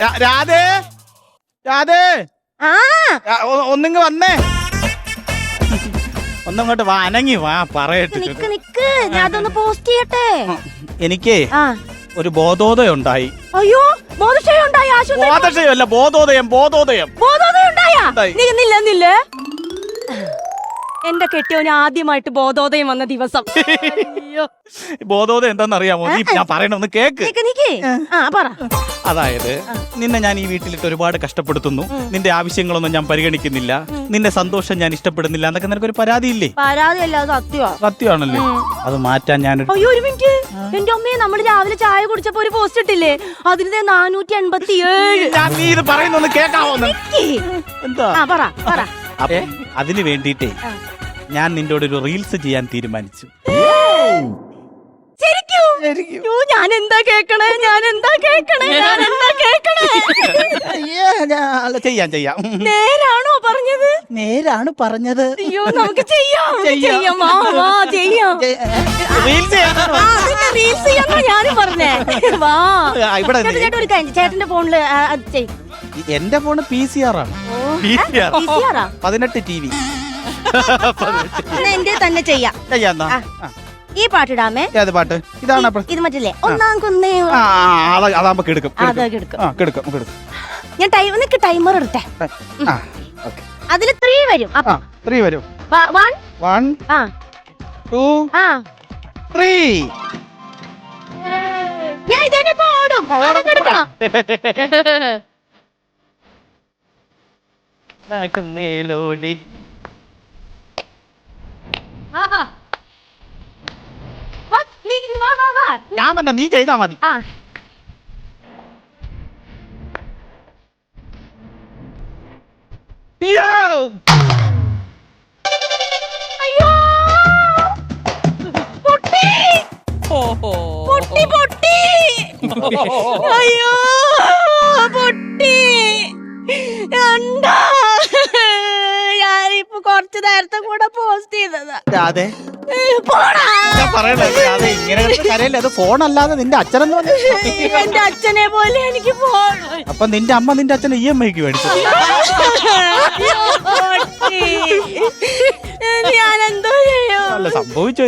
രാധേ രാധേ ഒന്നിങ്ങ് വന്നേ, ഒന്നങ്ങോട്ട് വാ, അനങ്ങി വാ, പറയട്ടെ. ഞാൻ അതൊന്ന് പോസ്റ്റ് ചെയ്യട്ടെ. എനിക്ക് ഒരു ബോധോദയം ഉണ്ടായി. അയ്യോ, ബോധക്ഷയം ഉണ്ടായി? ബോധക്ഷയമല്ല, ബോധോദയം. ബോധോദയം ഉണ്ടായ എന്റെ കെട്ടിയോന് ആദ്യമായിട്ട് ബോധോദയം വന്ന ദിവസം. ബോധോദയം എന്താണെന്നറിയാമോ? ഞാൻ പറയണമെന്ന് കേക്ക്. അതായത് നിന്നെ ഞാൻ ഈ വീട്ടിലിട്ട് ഒരുപാട് കഷ്ടപ്പെടുത്തുന്നു, നിന്റെ ആവശ്യങ്ങളൊന്നും ഞാൻ പരിഗണിക്കുന്നില്ല, നിന്റെ സന്തോഷം ഞാൻ ഇഷ്ടപ്പെടുന്നില്ല എന്നൊക്കെ നിനക്കൊരു പരാതിയില്ലേ? പരാതിയല്ല, അത് സത്യമാണല്ലേ? അത് മാറ്റാൻ ഞാൻ ഒരു മിനിറ്റ്. എന്റെ അമ്മയെ നമ്മൾ രാവിലെ ചായ കുടിച്ചപ്പോ ഒരു പോസ്റ്റ് ഇട്ടില്ലേ, അതിന്റെ 487. നീ ഇത് പറയുന്നൊന്ന് കേൾക്കാവോ? എന്താ അതിന് വേണ്ടിട്ടേ ഞാൻ നിന്നോട് ഒരു റീൽസ് ചെയ്യാൻ തീരുമാനിച്ചു. ഞാൻ എന്താ കേക്കണേ? ചെയ്യാം. നേരാണോ പറഞ്ഞത്? നേരാണ് പറഞ്ഞത്. അയ്യോ, നമുക്ക് ചെയ്യാം. റീൽസ് ചെയ്യാന്നാ ഞാനും പറഞ്ഞേ. വാ, ഒരു കാര്യം, ചേട്ടന്റെ ഫോണില് എന്റെ ഫോണ് PCR ആണ്. 18 TV. എന്റെ തന്നെ ചെയ്യാം. ഈ പാട്ടിടാമേ. ഏത് പാട്ട്? ഇതാണ്. ഇത് മറ്റല്ലേ, ഒന്നാം കുന്നേ. അതാകുമ്പോ കിടക്കും. ഞാൻ ടൈമർ എടുത്തേ. അതില് 3 വരും. 3 വരും. 1 2 3. ഞാൻ ഇതന്നെ പാടും. ഞാൻ തന്നെ, നീ ചെയ്താ മതി. അയ്യോ, പൊട്ടി. അയ്യോ, പൊട്ടി. ഞാനിപ്പോ കുറച്ചു നേരത്തെ കൂടെ പോസ്റ്റ് ചെയ്തതാ. അതെ, അത് ഫോണല്ലാതെ നിന്റെ അച്ഛനെന്ന് പറഞ്ഞു. എന്റെ അച്ഛനെ പോലെ എനിക്ക് ഫോൺ. അപ്പൊ നിന്റെ അമ്മ നിന്റെ അച്ഛനെ EMIക്ക് മേടിച്ചു. ഞാൻ എന്തോ ചെയ്യോ? സംഭവിച്ചോ?